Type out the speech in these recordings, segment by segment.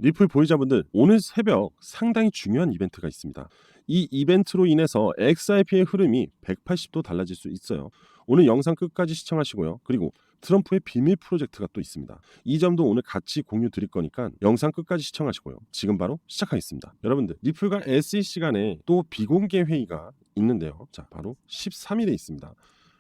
리플 보유자분들, 오늘 새벽 상당히 중요한 이벤트가 있습니다. 이 이벤트로 인해서 XRP의 흐름이 180도 달라질 수 있어요. 오늘 영상 끝까지 시청하시고요. 그리고 트럼프의 비밀 프로젝트가 또 있습니다. 이 점도 오늘 같이 공유 드릴 거니까 영상 끝까지 시청하시고요. 지금 바로 시작하겠습니다. 여러분들, 리플과 SEC 간에 또 비공개 회의가 있는데요. 자, 바로 13일에 있습니다.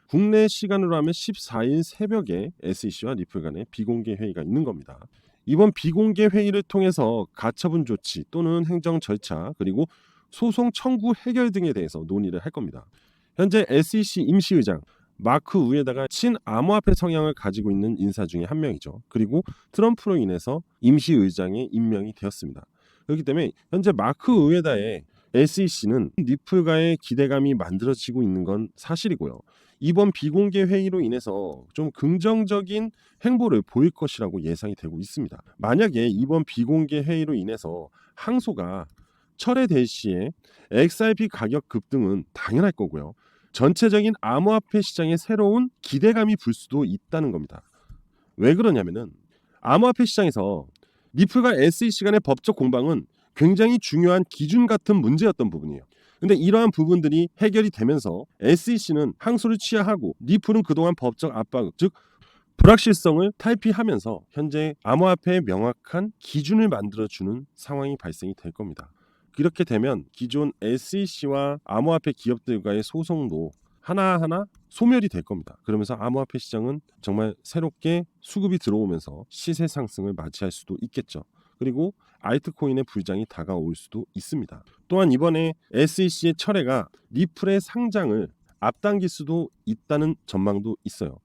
국내 시간으로 하면 14일 새벽에 SEC와 리플 간에 비공개 회의가 있는 겁니다. 이번 비공개 회의를 통해서 가처분 조치 또는 행정 절차 그리고 소송 청구 해결 등에 대해서 논의를 할 겁니다. 현재 SEC 임시의장 마크 우에다가 친암호화폐 성향을 가지고 있는 인사 중에 한 명이죠. 그리고 트럼프로 인해서 임시의장에 임명이 되었습니다. 그렇기 때문에 현재 마크 우에다의 SEC는 리플과의 기대감이 만들어지고 있는 건 사실이고요. 이번 비공개 회의로 인해서 좀 긍정적인 행보를 보일 것이라고 예상이 되고 있습니다. 만약에 이번 비공개 회의로 인해서 항소가 철회될 시에 XRP 가격 급등은 당연할 거고요. 전체적인 암호화폐 시장에 새로운 기대감이 불 수도 있다는 겁니다. 왜 그러냐면은 암호화폐 시장에서 리플과 SEC 간의 법적 공방은 굉장히 중요한 기준 같은 문제였던 부분이에요. 근데 이러한 부분들이 해결이 되면서 SEC는 항소를 취하하고 리플은 그동안 법적 압박, 즉 불확실성을 탈피하면서 현재 암호화폐의 명확한 기준을 만들어주는 상황이 발생이 될 겁니다. 이렇게 되면 기존 SEC와 암호화폐 기업들과의 소송도 하나하나 소멸이 될 겁니다. 그러면서 암호화폐 시장은 정말 새롭게 수급이 들어오면서 시세 상승을 맞이할 수도 있겠죠. 그리고 알트코인의 불장이 다가올 수도 있습니다. 또한 이번에 SEC의 철회가 리플의 상장을 앞당길 수도 있다는 전망도 있어요.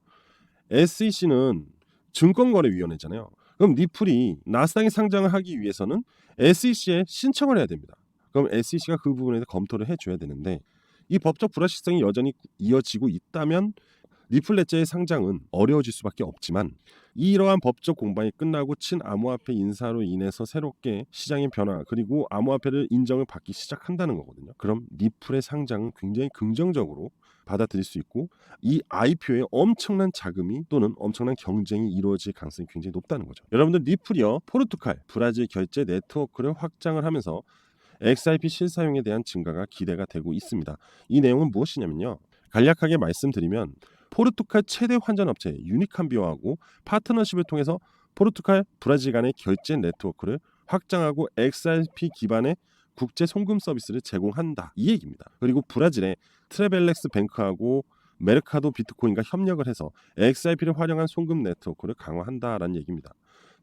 SEC는 증권거래위원회잖아요. 그럼 리플이 나스닥에 상장을 하기 위해서는 SEC에 신청을 해야 됩니다. 그럼 SEC가 그 부분에 대해서 검토를 해줘야 되는데 이 법적 불확실성이 여전히 이어지고 있다면 리플렛저의 상장은 어려워질 수밖에 없지만 이러한 법적 공방이 끝나고 친암호화폐 인사로 인해서 새롭게 시장의 변화 그리고 암호화폐를 인정을 받기 시작한다는 거거든요. 그럼 리플의 상장은 굉장히 긍정적으로 받아들일 수 있고 이 IPO에 엄청난 자금이 또는 엄청난 경쟁이 이루어질 가능성이 굉장히 높다는 거죠. 여러분들, 리플이요 포르투갈, 브라질 결제 네트워크를 확장을 하면서 XRP 실사용에 대한 증가가 기대가 되고 있습니다. 이 내용은 무엇이냐면요. 간략하게 말씀드리면 포르투갈 최대 환전 업체 유니캄비오하고 파트너십을 통해서 포르투갈, 브라질 간의 결제 네트워크를 확장하고 XRP 기반의 국제 송금 서비스를 제공한다. 이 얘기입니다. 그리고 브라질의 트레벨렉스 뱅크하고 메르카도 비트코인과 협력을 해서 XRP를 활용한 송금 네트워크를 강화한다라는 얘기입니다.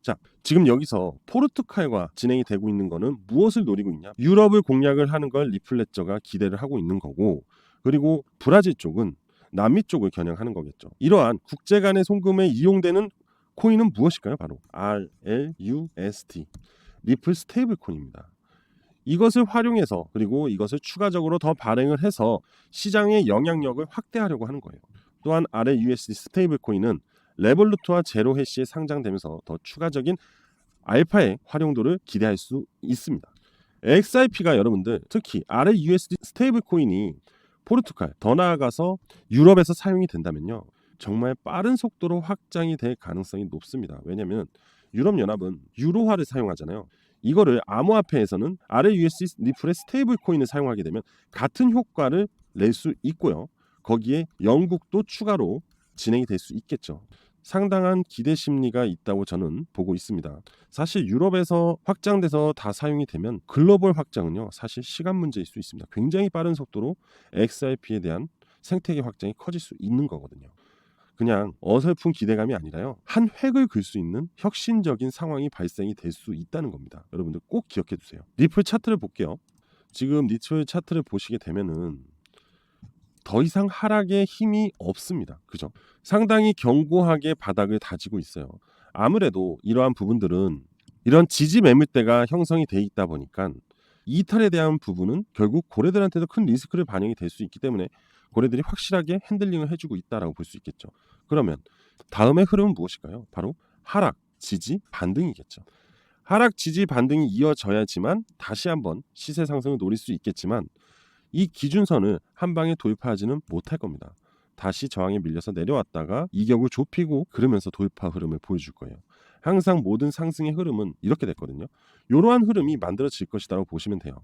자, 지금 여기서 포르투갈과 진행이 되고 있는 거는 무엇을 노리고 있냐? 유럽을 공략을 하는 걸 리플렛저가 기대를 하고 있는 거고, 그리고 브라질 쪽은 남미 쪽을 겨냥하는 거겠죠. 이러한 국제 간의 송금에 이용되는 코인은 무엇일까요? 바로 RLUST, 리플 스테이블 코인입니다. 이것을 활용해서 그리고 이것을 추가적으로 더 발행을 해서 시장의 영향력을 확대하려고 하는 거예요. 또한 RLUSD 스테이블 코인은 레볼루트와 제로 해시에 상장되면서 더 추가적인 알파의 활용도를 기대할 수 있습니다. XRP가 여러분들 특히 RLUSD 스테이블 코인이 포르투갈 더 나아가서 유럽에서 사용이 된다면요. 정말 빠른 속도로 확장이 될 가능성이 높습니다. 왜냐하면 유럽연합은 유로화를 사용하잖아요. 이거를 암호화폐에서는 RLUSD 리플의 스테이블 코인을 사용하게 되면 같은 효과를 낼 수 있고요. 거기에 영국도 추가로 진행이 될 수 있겠죠. 상당한 기대 심리가 있다고 저는 보고 있습니다. 사실 유럽에서 확장돼서 다 사용이 되면 글로벌 확장은요, 사실 시간 문제일 수 있습니다. 굉장히 빠른 속도로 XRP에 대한 생태계 확장이 커질 수 있는 거거든요. 그냥 어설픈 기대감이 아니라요, 한 획을 그을 수 있는 혁신적인 상황이 발생이 될 수 있다는 겁니다. 여러분들 꼭 기억해 두세요. 리플 차트를 볼게요. 지금 리플 차트를 보시게 되면은 더 이상 하락의 힘이 없습니다. 그죠? 상당히 견고하게 바닥을 다지고 있어요. 아무래도 이러한 부분들은 이런 지지 매물대가 형성이 돼 있다 보니까 이탈에 대한 부분은 결국 고래들한테도 큰 리스크를 반영이 될 수 있기 때문에 고래들이 확실하게 핸들링을 해주고 있다라고 볼 수 있겠죠. 그러면 다음의 흐름은 무엇일까요? 바로 하락, 지지, 반등이겠죠. 하락, 지지, 반등이 이어져야지만 다시 한번 시세 상승을 노릴 수 있겠지만 이 기준선을 한 방에 돌파하지는 못할 겁니다. 다시 저항에 밀려서 내려왔다가 이격을 좁히고 그러면서 돌파 흐름을 보여줄 거예요. 항상 모든 상승의 흐름은 이렇게 됐거든요. 이러한 흐름이 만들어질 것이라고 보시면 돼요.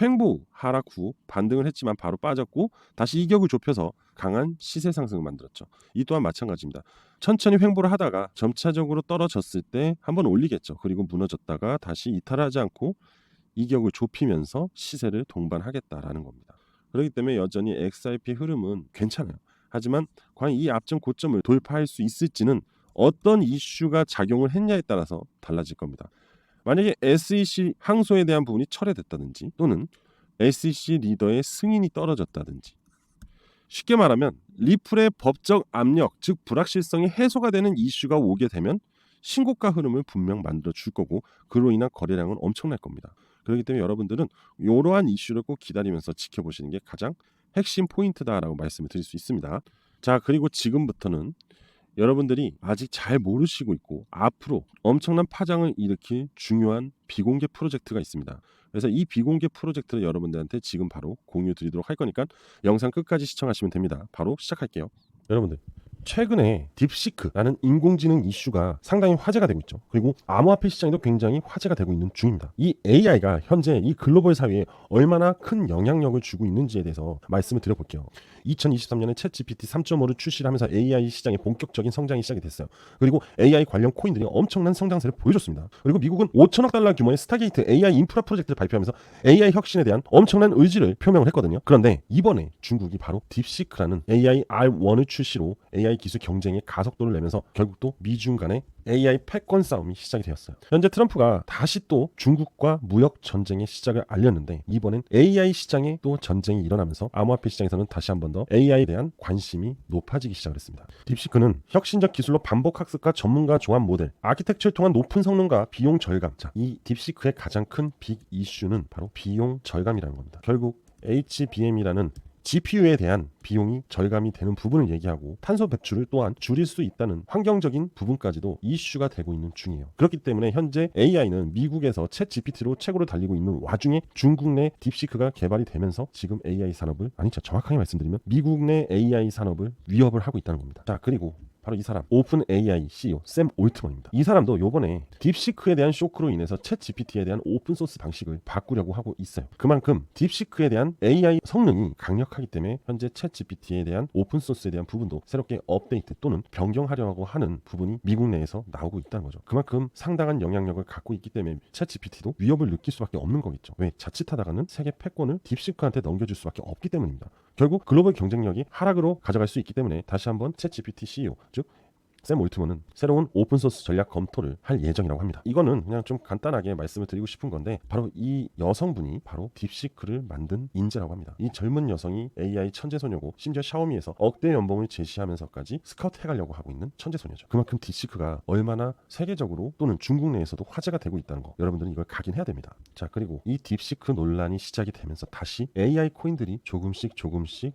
횡보 하락 후 반등을 했지만 바로 빠졌고 다시 이격을 좁혀서 강한 시세 상승을 만들었죠. 이 또한 마찬가지입니다. 천천히 횡보를 하다가 점차적으로 떨어졌을 때 한번 올리겠죠. 그리고 무너졌다가 다시 이탈하지 않고 이격을 좁히면서 시세를 동반하겠다라는 겁니다. 그렇기 때문에 여전히 XRP 흐름은 괜찮아요. 하지만 과연 이 앞전 고점을 돌파할 수 있을지는 어떤 이슈가 작용을 했냐에 따라서 달라질 겁니다. 만약에 SEC 항소에 대한 부분이 철회됐다든지 또는 SEC 리더의 승인이 떨어졌다든지, 쉽게 말하면 리플의 법적 압력, 즉 불확실성이 해소가 되는 이슈가 오게 되면 신고가 흐름을 분명 만들어 줄 거고 그로 인한 거래량은 엄청날 겁니다. 그렇기 때문에 여러분들은 이러한 이슈를 꼭 기다리면서 지켜보시는 게 가장 핵심 포인트다라고 말씀을 드릴 수 있습니다. 자, 그리고 지금부터는 여러분들이 아직 잘 모르시고 있고 앞으로 엄청난 파장을 일으킬 중요한 비공개 프로젝트가 있습니다. 그래서 이 비공개 프로젝트를 여러분들한테 지금 바로 공유 드리도록 할 거니까 영상 끝까지 시청하시면 됩니다. 바로 시작할게요. 여러분들, 최근에 딥시크라는 인공지능 이슈가 상당히 화제가 되고 있죠. 그리고 암호화폐 시장에도 굉장히 화제가 되고 있는 중입니다. 이 AI가 현재 이 글로벌 사회에 얼마나 큰 영향력을 주고 있는지에 대해서 말씀을 드려볼게요. 2023년에 챗GPT 3.5를 출시를 하면서 AI 시장의 본격적인 성장이 시작이 됐어요. 그리고 AI 관련 코인들이 엄청난 성장세를 보여줬습니다. 그리고 미국은 5천억 달러 규모의 스타게이트 AI 인프라 프로젝트를 발표하면서 AI 혁신에 대한 엄청난 의지를 표명을 했거든요. 그런데 이번에 중국이 바로 딥시크라는 AI R1을 출시로 AI 기술 경쟁에 가속도를 내면서 결국 또 미중 간의 AI 패권 싸움이 시작이 되었어요. 현재 트럼프가 다시 또 중국과 무역 전쟁의 시작을 알렸는데 이번엔 AI 시장에 또 전쟁이 일어나면서 암호화폐 시장에서는 다시 한 번 더 AI에 대한 관심이 높아지기 시작을 했습니다. 딥시크는 혁신적 기술로 반복 학습과 전문가 조합 모델, 아키텍처를 통한 높은 성능과 비용 절감. 자, 이 딥시크의 가장 큰 빅 이슈는 바로 비용 절감이라는 겁니다. 결국 HBM이라는 GPU에 대한 비용이 절감이 되는 부분을 얘기하고 탄소 배출을 또한 줄일 수 있다는 환경적인 부분까지도 이슈가 되고 있는 중이에요. 그렇기 때문에 현재 AI는 미국에서 챗 GPT로 최고로 달리고 있는 와중에 중국 내 딥시크가 개발이 되면서 지금 AI 산업을, 아니 정확하게 말씀드리면 미국 내 AI 산업을 위협을 하고 있다는 겁니다. 자, 그리고 바로 이 사람, 오픈 AI CEO 샘 올트먼입니다. 이 사람도 요번에 딥시크에 대한 쇼크로 인해서 챗 GPT에 대한 오픈소스 방식을 바꾸려고 하고 있어요. 그만큼 딥시크에 대한 AI 성능이 강력하기 때문에 현재 챗 GPT에 대한 오픈소스에 대한 부분도 새롭게 업데이트 또는 변경하려고 하는 부분이 미국 내에서 나오고 있다는 거죠. 그만큼 상당한 영향력을 갖고 있기 때문에 챗 GPT도 위협을 느낄 수밖에 없는 거겠죠. 왜? 자칫하다가는 세계 패권을 딥시크한테 넘겨줄 수밖에 없기 때문입니다. 결국 글로벌 경쟁력이 하락으로 가져갈 수 있기 때문에 다시 한번 챗 GPT CEO, 즉 샘 올트먼은 새로운 오픈소스 전략 검토를 할 예정이라고 합니다. 이거는 그냥 좀 간단하게 말씀을 드리고 싶은 건데 바로 이 여성분이 바로 딥시크를 만든 인재라고 합니다. 이 젊은 여성이 AI 천재소녀고 심지어 샤오미에서 억대 연봉을 제시하면서까지 스카우트 해가려고 하고 있는 천재소녀죠. 그만큼 딥시크가 얼마나 세계적으로 또는 중국 내에서도 화제가 되고 있다는 거 여러분들은 이걸 각인해야 됩니다. 자, 그리고 이 딥시크 논란이 시작이 되면서 다시 AI 코인들이 조금씩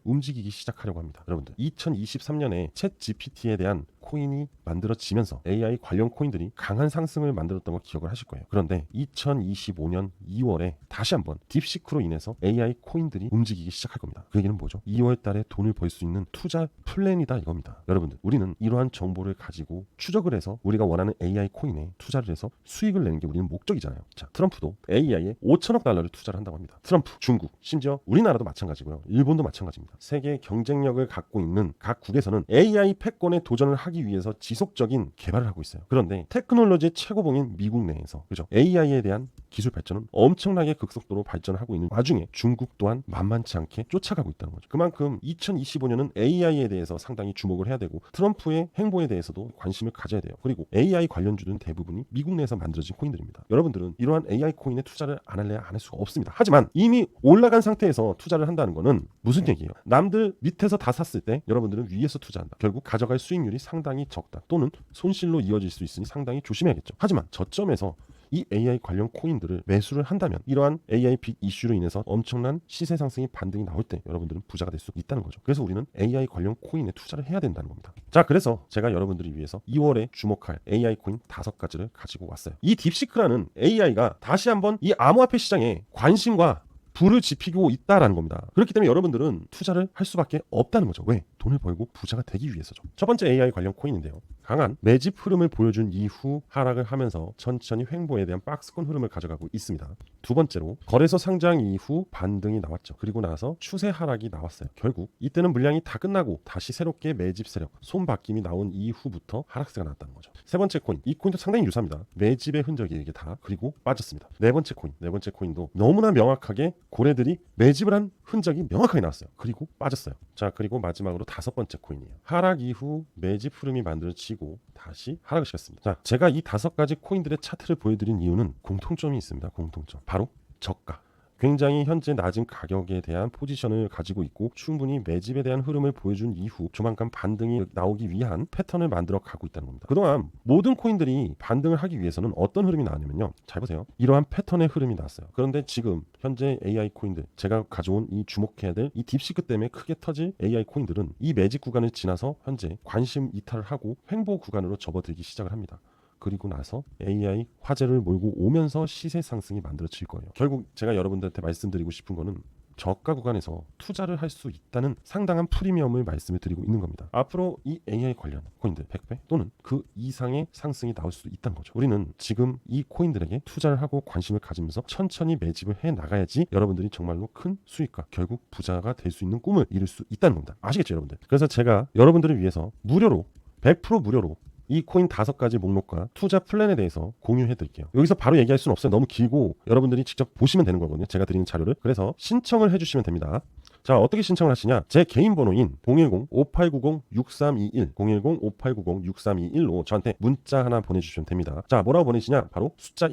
움직이기 시작하려고 합니다. 여러분들, 2023년에 챗 GPT에 대한 코인이 만들어지면서 AI 관련 코인들이 강한 상승을 만들었던 걸 기억을 하실 거예요. 그런데 2025년 2월에 다시 한번 딥시크로 인해서 AI 코인들이 움직이기 시작할 겁니다. 그 얘기는 뭐죠? 2월 달에 돈을 벌 수 있는 투자 플랜이다 이겁니다. 여러분들, 우리는 이러한 정보를 가지고 추적을 해서 우리가 원하는 AI 코인에 투자를 해서 수익을 내는 게 우리는 목적이잖아요. 자, 트럼프도 AI에 5천억 달러를 투자를 한다고 합니다. 트럼프, 중국, 심지어 우리나라도 마찬가지고요. 일본도 마찬가지입니다. 세계 경쟁력을 갖고 있는 각국에서는 AI 패권에 도전을 하기 위해서 지속적인 개발을 하고 있어요. 그런데 테크놀로지의 최고봉인 미국 내에서, 그죠? AI에 대한 기술 발전은 엄청나게 급속도로 발전하고 있는 와중에 중국 또한 만만치 않게 쫓아가고 있다는 거죠. 그만큼 2025년은 AI에 대해서 상당히 주목을 해야 되고 트럼프의 행보에 대해서도 관심을 가져야 돼요. 그리고 AI 관련주들은 대부분이 미국 내에서 만들어진 코인들입니다. 여러분들은 이러한 AI 코인에 투자를 안 할래야 안 할 수가 없습니다. 하지만 이미 올라간 상태에서 투자를 한다는 거는 무슨 얘기예요? 남들 밑에서 다 샀을 때 여러분들은 위에서 투자한다. 결국 가져갈 수익률이 상당히 적다 또는 손실로 이어질 수 있으니 상당히 조심해야겠죠. 하지만 저점에서 이 AI 관련 코인들을 매수를 한다면 이러한 AI 빅 이슈로 인해서 엄청난 시세 상승이 반등이 나올 때 여러분들은 부자가 될 수 있다는 거죠. 그래서 우리는 AI 관련 코인에 투자를 해야 된다는 겁니다. 자, 그래서 제가 여러분들을 위해서 2월에 주목할 AI 코인 5가지를 가지고 왔어요. 이 딥시크라는 AI가 다시 한번 이 암호화폐 시장에 관심과 불을 지피고 있다라는 겁니다. 그렇기 때문에 여러분들은 투자를 할 수밖에 없다는 거죠. 왜? 돈을 벌고 부자가 되기 위해서죠. 첫 번째 AI 관련 코인인데요. 강한 매집 흐름을 보여준 이후 하락을 하면서 천천히 횡보에 대한 박스권 흐름을 가져가고 있습니다. 두 번째로 거래소 상장 이후 반등이 나왔죠. 그리고 나서 추세 하락이 나왔어요. 결국 이때는 물량이 다 끝나고 다시 새롭게 매집 세력, 손바뀜이 나온 이후부터 하락세가 나왔다는 거죠. 세 번째 코인, 이 코인도 상당히 유사합니다. 매집의 흔적이 이게 다 그리고 빠졌습니다. 네 번째 코인도 너무나 명확하게 고래들이 매집을 한 흔적이 명확하게 나왔어요. 그리고 빠졌어요. 자, 그리고 마지막으로 다섯 번째 코인이에요. 하락 이후 매집 흐름이 만들어지고 다시 하락을 시켰습니다. 자, 제가 이 다섯 가지 코인들의 차트를 보여드린 이유는 공통점이 있습니다. 공통점. 바로 저가. 굉장히 현재 낮은 가격에 대한 포지션을 가지고 있고 충분히 매집에 대한 흐름을 보여준 이후 조만간 반등이 나오기 위한 패턴을 만들어 가고 있다는 겁니다. 그동안 모든 코인들이 반등을 하기 위해서는 어떤 흐름이 나왔냐면요. 잘 보세요. 이러한 패턴의 흐름이 나왔어요. 그런데 지금 현재 AI 코인들, 제가 가져온 이 주목해야 될 이 딥시크 때문에 크게 터질 AI 코인들은 이 매집 구간을 지나서 현재 관심 이탈을 하고 횡보 구간으로 접어들기 시작을 합니다. 그리고 나서 AI 화제를 몰고 오면서 시세 상승이 만들어질 거예요. 결국 제가 여러분들한테 말씀드리고 싶은 거는 저가 구간에서 투자를 할 수 있다는 상당한 프리미엄을 말씀을 드리고 있는 겁니다. 앞으로 이 AI 관련 코인들 100배 또는 그 이상의 상승이 나올 수도 있다는 거죠. 우리는 지금 이 코인들에게 투자를 하고 관심을 가지면서 천천히 매집을 해 나가야지 여러분들이 정말로 큰 수익과 결국 부자가 될 수 있는 꿈을 이룰 수 있다는 겁니다. 아시겠죠, 여러분들? 그래서 제가 여러분들을 위해서 무료로 100% 무료로 이 코인 5가지 목록과 투자 플랜에 대해서 공유해 드릴게요. 여기서 바로 얘기할 수는 없어요. 너무 길고 여러분들이 직접 보시면 되는 거거든요. 제가 드리는 자료를. 그래서 신청을 해주시면 됩니다. 자, 어떻게 신청을 하시냐? 제 개인 번호인 010-5890-6321 010-5890-6321로 저한테 문자 하나 보내주시면 됩니다. 자, 뭐라고 보내시냐? 바로 숫자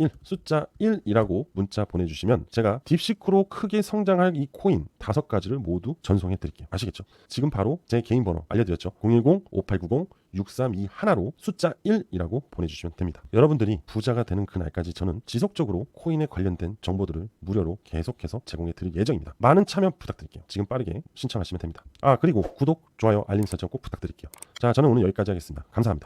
1이라고 문자 보내주시면 제가 딥시크로 크게 성장할 이 코인 5가지를 모두 전송해 드릴게요. 아시겠죠? 지금 바로 제 개인 번호 알려드렸죠? 010-5890-6321로 숫자 1이라고 보내주시면 됩니다. 여러분들이 부자가 되는 그날까지 저는 지속적으로 코인에 관련된 정보들을 무료로 계속해서 제공해 드릴 예정입니다. 많은 참여 부탁드릴게요. 지금 빠르게 신청하시면 됩니다. 그리고 구독, 좋아요, 알림 설정 꼭 부탁드릴게요. 자, 저는 오늘 여기까지 하겠습니다. 감사합니다.